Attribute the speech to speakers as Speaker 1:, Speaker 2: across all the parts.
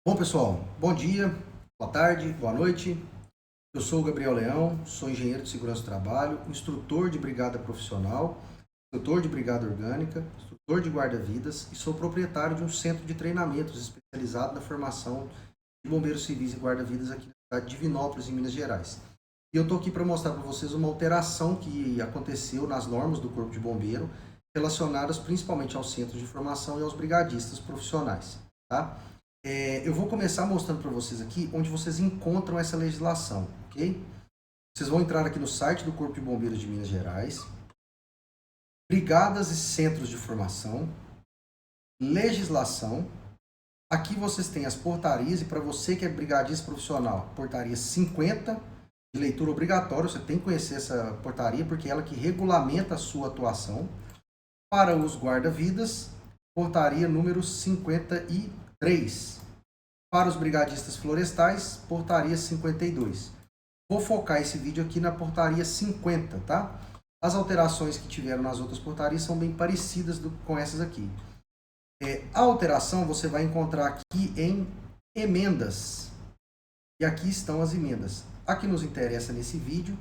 Speaker 1: Bom, pessoal, bom dia, boa tarde, boa noite. Eu sou o Gabriel Leão, sou engenheiro de segurança do trabalho, instrutor de brigada profissional, instrutor de brigada orgânica, instrutor de guarda-vidas e sou proprietário de um centro de treinamentos especializado na formação de bombeiros civis e guarda-vidas aqui na cidade de Divinópolis, em Minas Gerais. E eu estou aqui para mostrar para vocês uma alteração que aconteceu nas normas do Corpo de Bombeiro, relacionadas principalmente ao centro de formação e aos brigadistas profissionais, tá? Eu vou começar mostrando para vocês aqui onde vocês encontram essa legislação, ok? Vocês vão entrar aqui no site do Corpo de Bombeiros de Minas Gerais, Brigadas e Centros de Formação, Legislação. Aqui vocês têm as portarias, e para você que é brigadista profissional, portaria 50, de leitura obrigatória, você tem que conhecer essa portaria, porque é ela que regulamenta a sua atuação. Para os guarda-vidas, portaria número 53. Para os brigadistas florestais, portaria 52. Vou focar esse vídeo aqui na portaria 50, tá? As alterações que tiveram nas outras portarias são bem parecidas com essas aqui. A alteração você vai encontrar aqui em emendas. E aqui estão as emendas. A que nos interessa nesse vídeo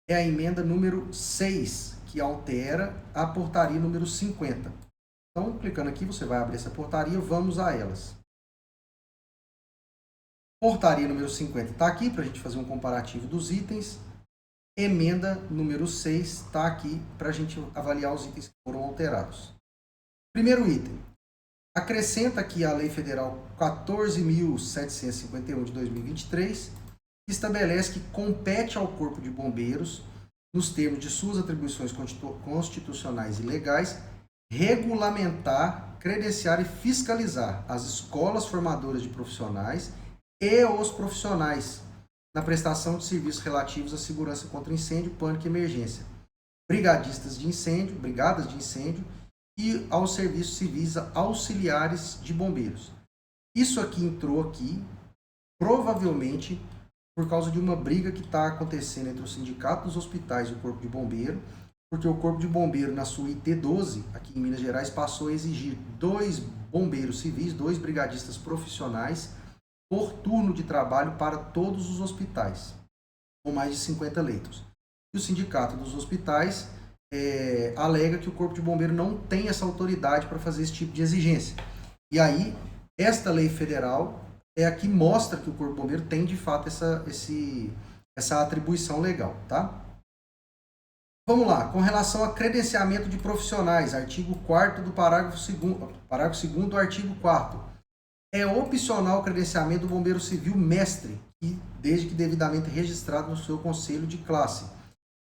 Speaker 1: é a emenda número 6, que altera a portaria número 50. Então, clicando aqui, você vai abrir essa portaria, vamos a elas. Portaria número 50 está aqui para a gente fazer um comparativo dos itens. Emenda número 6 está aqui para a gente avaliar os itens que foram alterados. Primeiro item. Acrescenta aqui a Lei Federal 14.751 de 2023, que estabelece que compete ao Corpo de Bombeiros, nos termos de suas atribuições constitucionais e legais, regulamentar, credenciar e fiscalizar as escolas formadoras de profissionais e os profissionais na prestação de serviços relativos à segurança contra incêndio, pânico e emergência, brigadistas de incêndio, brigadas de incêndio e aos serviços civis auxiliares de bombeiros. Isso aqui entrou aqui, provavelmente, por causa de uma briga que está acontecendo entre o Sindicato dos Hospitais e o Corpo de Bombeiro, porque o Corpo de Bombeiro, na sua IT 12, aqui em Minas Gerais, passou a exigir 2 bombeiros civis, 2 brigadistas profissionais, por turno de trabalho para todos os hospitais, com mais de 50 leitos. E o Sindicato dos Hospitais alega que o Corpo de Bombeiro não tem essa autoridade para fazer esse tipo de exigência. E aí, esta lei federal é a que mostra que o Corpo de Bombeiro tem, de fato, essa atribuição legal, tá? Vamos lá, com relação a credenciamento de profissionais, artigo 4º do parágrafo 2º do artigo 4º. É opcional o credenciamento do bombeiro civil mestre, desde que devidamente registrado no seu conselho de classe.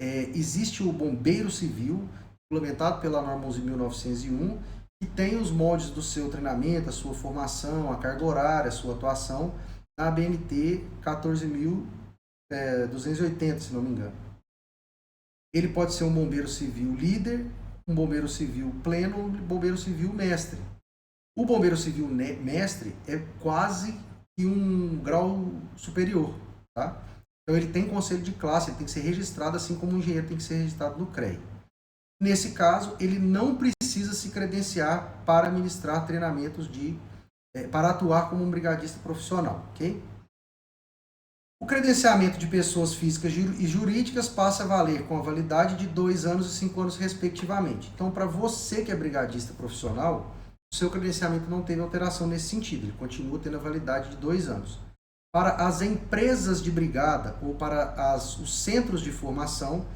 Speaker 1: Existe o bombeiro civil, implementado pela norma 11.901, que tem os moldes do seu treinamento, a sua formação, a carga horária, a sua atuação, na ABNT 14.280, se não me engano. Ele pode ser um bombeiro civil líder, um bombeiro civil pleno, um bombeiro civil mestre. O bombeiro civil mestre é quase que um grau superior, tá? Então ele tem conselho de classe, ele tem que ser registrado assim como o engenheiro tem que ser registrado no CREA. Nesse caso, ele não precisa se credenciar para ministrar treinamentos para atuar como um brigadista profissional, ok? O credenciamento de pessoas físicas e jurídicas passa a valer com a validade de 2 anos e 5 anos, respectivamente. Então, para você que é brigadista profissional, o seu credenciamento não teve alteração nesse sentido, ele continua tendo a validade de 2 anos. Para as empresas de brigada ou para os centros de formação,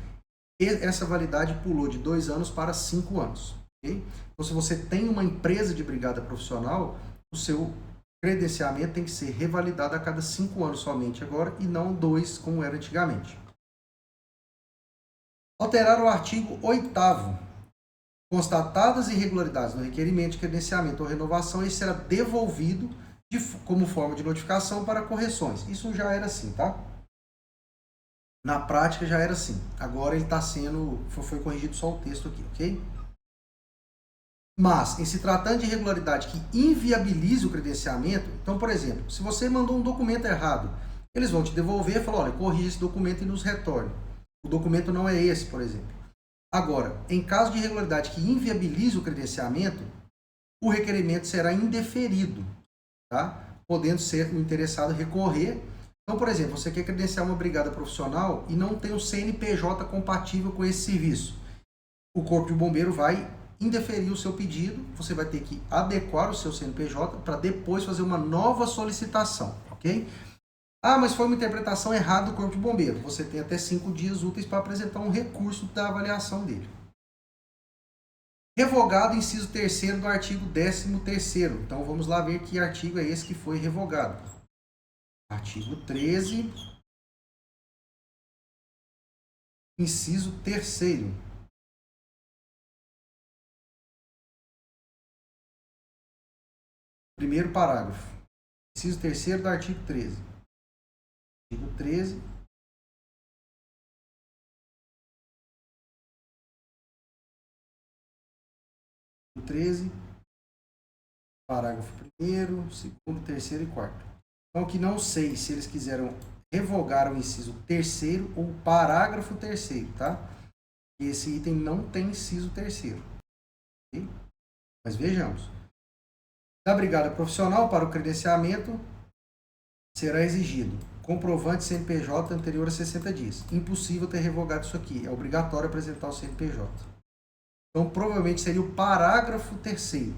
Speaker 1: essa validade pulou de 2 anos para 5 anos. Okay? Então, se você tem uma empresa de brigada profissional, o seu credenciamento tem que ser revalidado a cada 5 anos somente agora, e não 2, como era antigamente. Alterar o artigo 8º. Constatadas irregularidades no requerimento de credenciamento ou renovação, ele será devolvido como forma de notificação para correções. Isso já era assim, tá? Na prática já era assim. Agora ele foi corrigido só o texto aqui, ok? Mas, em se tratando de irregularidade que inviabilize o credenciamento, então, por exemplo, se você mandou um documento errado, eles vão te devolver e falar, olha, corrija esse documento e nos retorne. O documento não é esse, por exemplo. Agora, em caso de irregularidade que inviabilize o credenciamento, o requerimento será indeferido, tá? podendo ser o interessado recorrer. Então, por exemplo, você quer credenciar uma brigada profissional e não tem um CNPJ compatível com esse serviço. O Corpo de Bombeiro vai indeferir o seu pedido, você vai ter que adequar o seu CNPJ para depois fazer uma nova solicitação, ok? Ah, mas foi uma interpretação errada do Corpo de Bombeiro. Você tem até 5 dias úteis para apresentar um recurso da avaliação dele. Revogado o inciso 3º do artigo 13º. Então, vamos lá ver que artigo é esse que foi revogado. Artigo 13, inciso 3º. Primeiro parágrafo. Inciso 3º do artigo 13. Artigo 13. Artigo 13. Parágrafo 1º, 2º, 3º e 4º. Então, que não sei se eles quiseram revogar o inciso 3º ou parágrafo 3º, tá? E esse item não tem inciso 3º. Okay? Mas vejamos. Da brigada profissional para o credenciamento será exigido comprovante CNPJ anterior a 60 dias. Impossível ter revogado isso aqui. É obrigatório apresentar o CNPJ. Então, provavelmente seria o parágrafo 3º.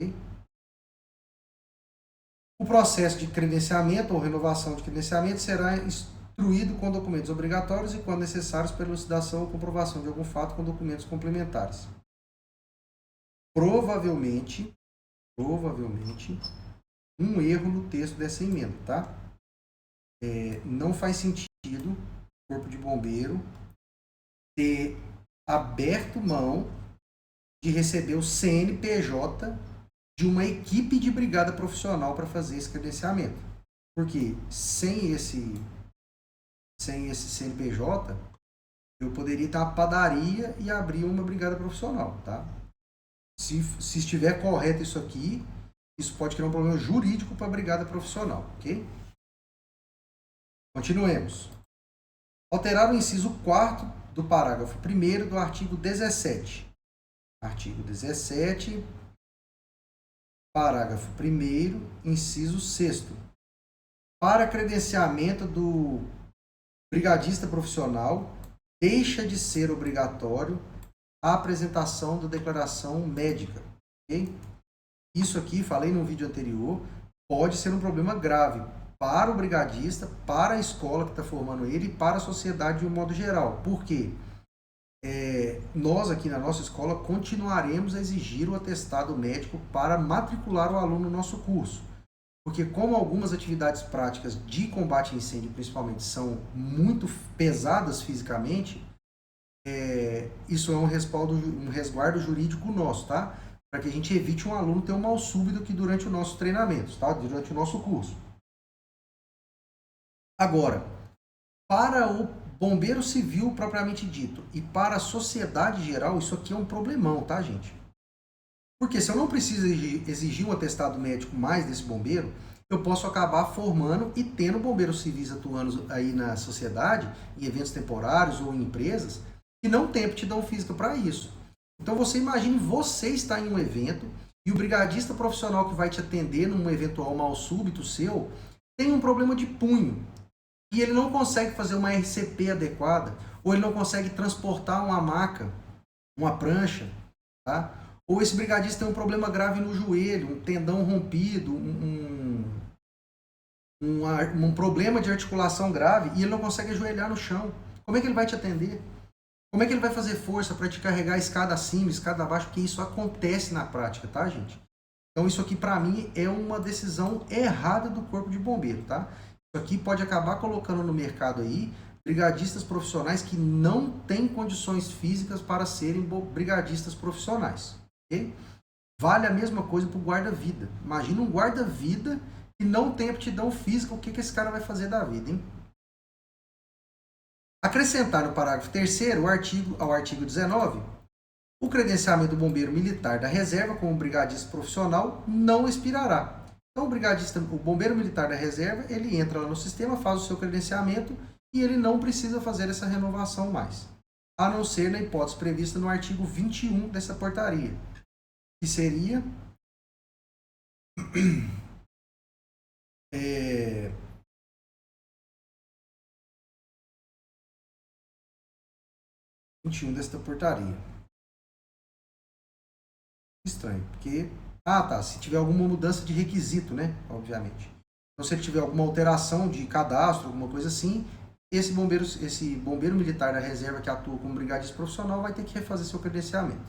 Speaker 1: Okay? O processo de credenciamento ou renovação de credenciamento será instruído com documentos obrigatórios e, quando necessários, para elucidação ou comprovação de algum fato com documentos complementares. Provavelmente, um erro no texto dessa emenda, tá? Não faz sentido o Corpo de Bombeiro ter aberto mão de receber o CNPJ de uma equipe de brigada profissional para fazer esse credenciamento. Porque sem esse CNPJ, eu poderia estar na padaria e abrir uma brigada profissional, tá? Se estiver correto isso aqui, isso pode criar um problema jurídico para a brigada profissional, ok? Continuemos. Alterar o inciso 4º do parágrafo 1º do artigo 17. Artigo 17, parágrafo 1º, inciso 6º. Para credenciamento do brigadista profissional, deixa de ser obrigatório a apresentação da declaração médica. Okay? Isso aqui, falei no vídeo anterior, pode ser um problema grave para o brigadista, para a escola que está formando ele e para a sociedade de um modo geral. Por quê? Nós aqui na nossa escola continuaremos a exigir o atestado médico para matricular o aluno no nosso curso. Porque como algumas atividades práticas de combate a incêndio, principalmente, são muito pesadas fisicamente, isso é um resguardo jurídico nosso, tá? Para que a gente evite um aluno ter um mal súbito aqui durante o nosso treinamento, tá? Durante o nosso curso. Agora, para o bombeiro civil propriamente dito e para a sociedade geral, isso aqui é um problemão, tá, gente? Porque se eu não preciso exigir um atestado médico mais desse bombeiro, eu posso acabar formando e tendo bombeiros civis atuando aí na sociedade, em eventos temporários ou em empresas, que não tem aptidão física para isso. Então você imagine você estar em um evento e o brigadista profissional que vai te atender num eventual mal súbito seu tem um problema de punho e ele não consegue fazer uma RCP adequada, ou ele não consegue transportar uma maca, uma prancha, tá? Ou esse brigadista tem um problema grave no joelho, um tendão rompido, um problema de articulação grave e ele não consegue ajoelhar no chão. Como é que ele vai te atender? Como é que ele vai fazer força para te carregar escada acima, escada abaixo? Porque isso acontece na prática, tá, gente? Então isso aqui para mim é uma decisão errada do Corpo de Bombeiro, tá? Isso aqui pode acabar colocando no mercado aí brigadistas profissionais que não têm condições físicas para serem brigadistas profissionais. Okay? Vale a mesma coisa para o guarda-vida. Imagina um guarda-vida que não tem aptidão física, o que esse cara vai fazer da vida, hein? Acrescentar no parágrafo 3º ao artigo 19, o credenciamento do bombeiro militar da reserva como brigadista profissional não expirará. Então o bombeiro militar da reserva, ele entra lá no sistema, faz o seu credenciamento e ele não precisa fazer essa renovação mais. A não ser na hipótese prevista no artigo 21 dessa portaria, que seria 21 desta portaria. Estranho, porque... Ah, tá, se tiver alguma mudança de requisito, né? Obviamente. Então, se ele tiver alguma alteração de cadastro, alguma coisa assim, esse bombeiro militar da reserva que atua como brigadista profissional vai ter que refazer seu credenciamento.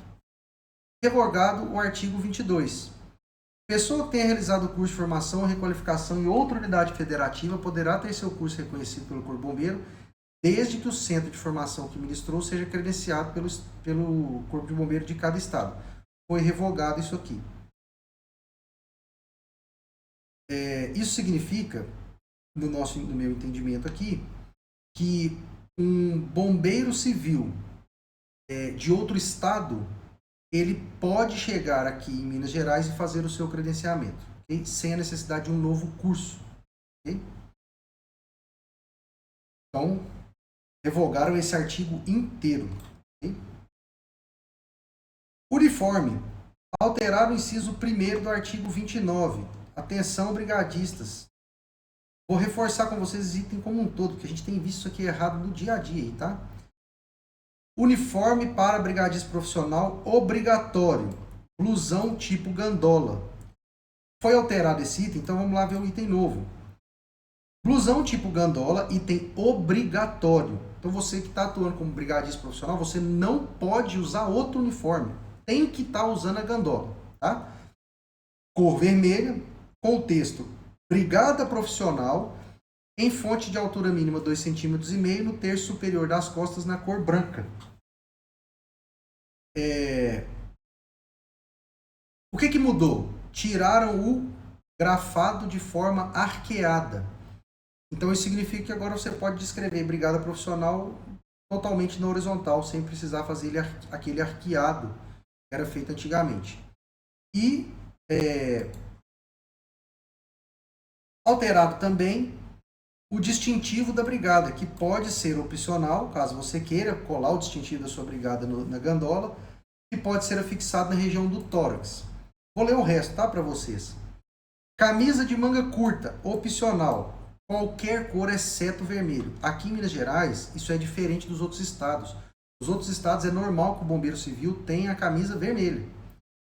Speaker 1: Revogado o artigo 22. Pessoa que tenha realizado o curso de formação ou requalificação em outra unidade federativa poderá ter seu curso reconhecido pelo Corpo Bombeiro, desde que o centro de formação que ministrou seja credenciado pelo Corpo de Bombeiro de cada estado. Foi revogado isso aqui. Isso significa, no meu entendimento aqui, que um bombeiro civil de outro estado, ele pode chegar aqui em Minas Gerais e fazer o seu credenciamento, okay? Sem a necessidade de um novo curso. Okay? Então, revogaram esse artigo inteiro. Okay? Uniforme. Alteraram o inciso 1º do artigo 29. Atenção, brigadistas. Vou reforçar com vocês esse item como um todo, porque a gente tem visto isso aqui errado no dia a dia, aí, tá? Uniforme para brigadista profissional obrigatório. Blusão tipo gandola. Foi alterado esse item, então vamos lá ver o item novo. Blusão tipo gandola, item obrigatório. Então você que está atuando como brigadista profissional, você não pode usar outro uniforme. Tem que estar usando a gandola, tá? Cor vermelha, com o texto Brigada Profissional, em fonte de altura mínima 2,5 cm, no terço superior das costas, na cor branca. O que mudou? Tiraram o grafado de forma arqueada. Então isso significa que agora você pode descrever Brigada Profissional totalmente na horizontal, sem precisar fazer aquele arqueado que era feito antigamente. E alterado também o distintivo da brigada, que pode ser opcional, caso você queira colar o distintivo da sua brigada na gandola, e pode ser afixado na região do tórax. Vou ler o resto, tá, para vocês. Camisa de manga curta, opcional, qualquer cor exceto vermelho. Aqui em Minas Gerais, isso é diferente dos outros estados. Nos outros estados é normal que o bombeiro civil tenha a camisa vermelha.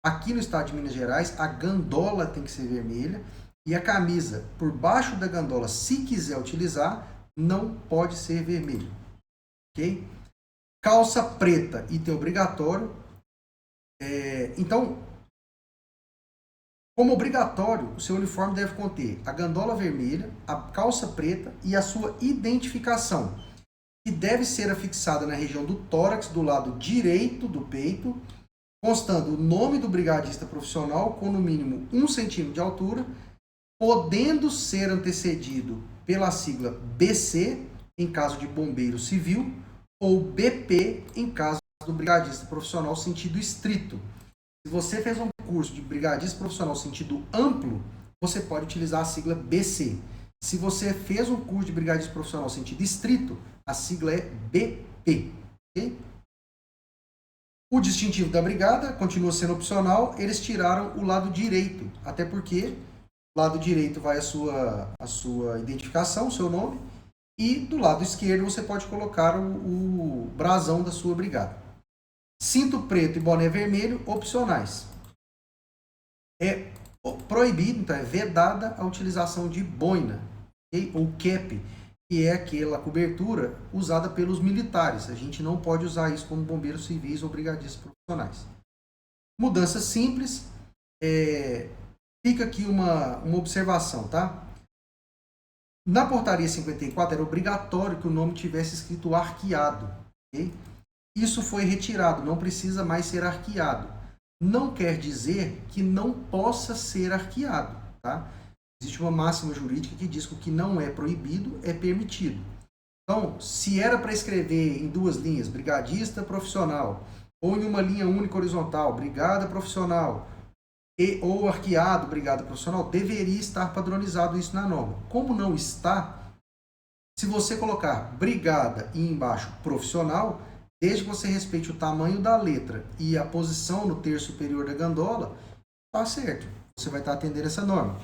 Speaker 1: Aqui no estado de Minas Gerais, a gandola tem que ser vermelha, e a camisa por baixo da gandola, se quiser utilizar, não pode ser vermelho. Ok? Calça preta, item obrigatório. Então, como obrigatório, o seu uniforme deve conter a gandola vermelha, a calça preta e a sua identificação, que deve ser afixada na região do tórax, do lado direito do peito, constando o nome do brigadista profissional com no mínimo 1 cm de altura, podendo ser antecedido pela sigla BC, em caso de bombeiro civil, ou BP, em caso do brigadista profissional sentido estrito. Se você fez um curso de brigadista profissional sentido amplo, você pode utilizar a sigla BC. Se você fez um curso de brigadista profissional sentido estrito, a sigla é BP. Okay? O distintivo da brigada continua sendo opcional, eles tiraram o lado direito, até porque do lado direito vai a sua identificação, o seu nome, e do lado esquerdo você pode colocar o brasão da sua brigada. Cinto preto e boné vermelho, opcionais. É proibido, então é vedada a utilização de boina, okay? Ou cap, que é aquela cobertura usada pelos militares. A gente não pode usar isso como bombeiros civis ou brigadistas profissionais. Mudança simples. Fica aqui uma observação, tá? Na portaria 54 era obrigatório que o nome tivesse escrito arqueado. Okay? Isso foi retirado, não precisa mais ser arqueado. Não quer dizer que não possa ser arqueado, tá? Existe uma máxima jurídica que diz que o que não é proibido é permitido. Então, se era para escrever em 2 linhas, brigadista profissional, ou em uma linha única horizontal, brigada profissional, ou arqueado, brigada profissional, deveria estar padronizado isso na norma. Como não está, se você colocar brigada e embaixo profissional, desde que você respeite o tamanho da letra e a posição no terço superior da gandola, está certo. Você vai estar atendendo essa norma.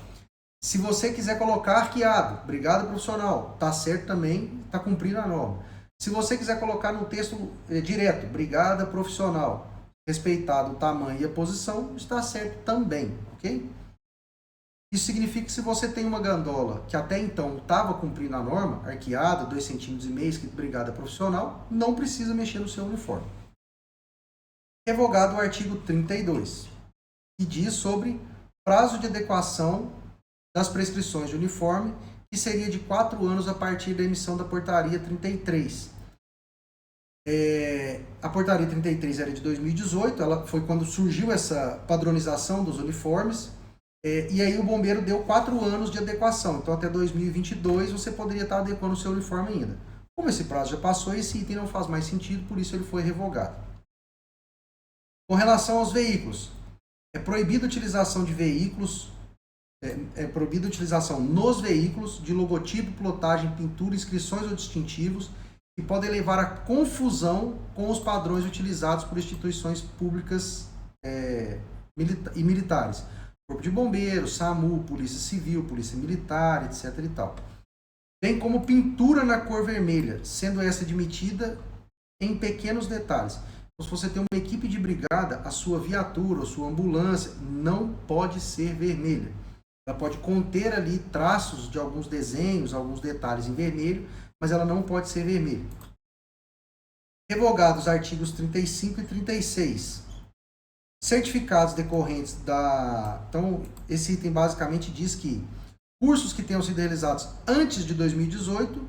Speaker 1: Se você quiser colocar arqueado, brigada profissional, está certo também, está cumprindo a norma. Se você quiser colocar no texto direto, brigada profissional, respeitado o tamanho e a posição, está certo também, ok? Isso significa que se você tem uma gandola que até então estava cumprindo a norma, arqueada, 2,5 cm, escrito brigada profissional, não precisa mexer no seu uniforme. Revogado o artigo 32, que diz sobre prazo de adequação das prescrições de uniforme, que seria de 4 anos a partir da emissão da portaria 33. A portaria 33 era de 2018, ela foi quando surgiu essa padronização dos uniformes, e aí o bombeiro deu 4 anos de adequação, então até 2022 você poderia estar adequando o seu uniforme ainda. Como esse prazo já passou, esse item não faz mais sentido, por isso ele foi revogado. Com relação aos veículos, é proibida a utilização de veículos, é proibida a utilização nos veículos de logotipo, plotagem, pintura, inscrições ou distintivos que podem levar à confusão com os padrões utilizados por instituições públicas e militares. Corpo de Bombeiros, SAMU, Polícia Civil, Polícia Militar, etc. e tal. Bem como pintura na cor vermelha, sendo essa admitida em pequenos detalhes. Então, se você tem uma equipe de brigada, a sua viatura, a sua ambulância não pode ser vermelha. Ela pode conter ali traços de alguns desenhos, alguns detalhes em vermelho, mas ela não pode ser vermelha. Revogados os artigos 35 e 36. Certificados decorrentes da... Então, esse item basicamente diz que cursos que tenham sido realizados antes de 2018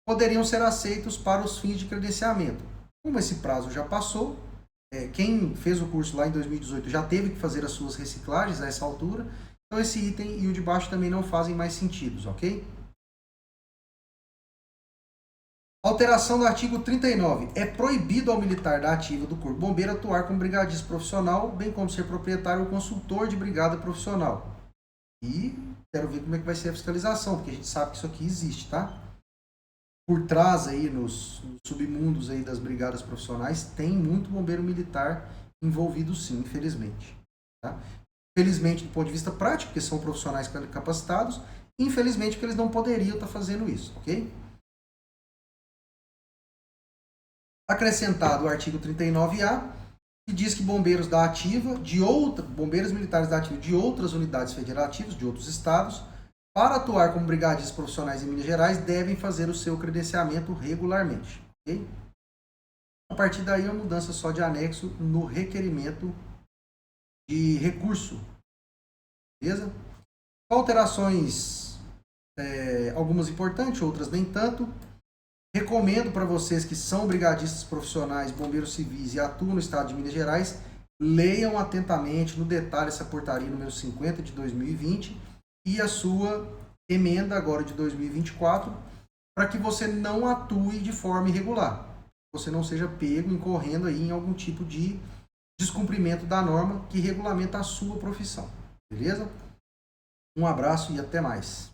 Speaker 1: poderiam ser aceitos para os fins de credenciamento. Como esse prazo já passou, quem fez o curso lá em 2018 já teve que fazer as suas reciclagens a essa altura, então esse item e o de baixo também não fazem mais sentido, ok? Alteração do artigo 39. É proibido ao militar da ativa do Corpo Bombeiro atuar como brigadista profissional, bem como ser proprietário ou consultor de brigada profissional. E quero ver como é que vai ser a fiscalização, porque a gente sabe que isso aqui existe, tá? Por trás aí, nos submundos aí das brigadas profissionais, tem muito bombeiro militar envolvido sim, infelizmente. Tá? Felizmente, do ponto de vista prático, porque são profissionais capacitados, infelizmente, porque eles não poderiam estar fazendo isso, ok? Acrescentado o artigo 39A, que diz que bombeiros da ativa, bombeiros militares da ativa de outras unidades federativas, de outros estados, para atuar como brigadistas profissionais em Minas Gerais, devem fazer o seu credenciamento regularmente. Okay? A partir daí, a mudança só de anexo no requerimento de recurso. Beleza? Alterações, algumas importantes, outras nem tanto. Recomendo para vocês que são brigadistas profissionais, bombeiros civis e atuam no estado de Minas Gerais, leiam atentamente, no detalhe, essa portaria número 50 de 2020 e a sua emenda agora de 2024, para que você não atue de forma irregular. Você não seja pego incorrendo aí em algum tipo de descumprimento da norma que regulamenta a sua profissão. Beleza? Um abraço e até mais.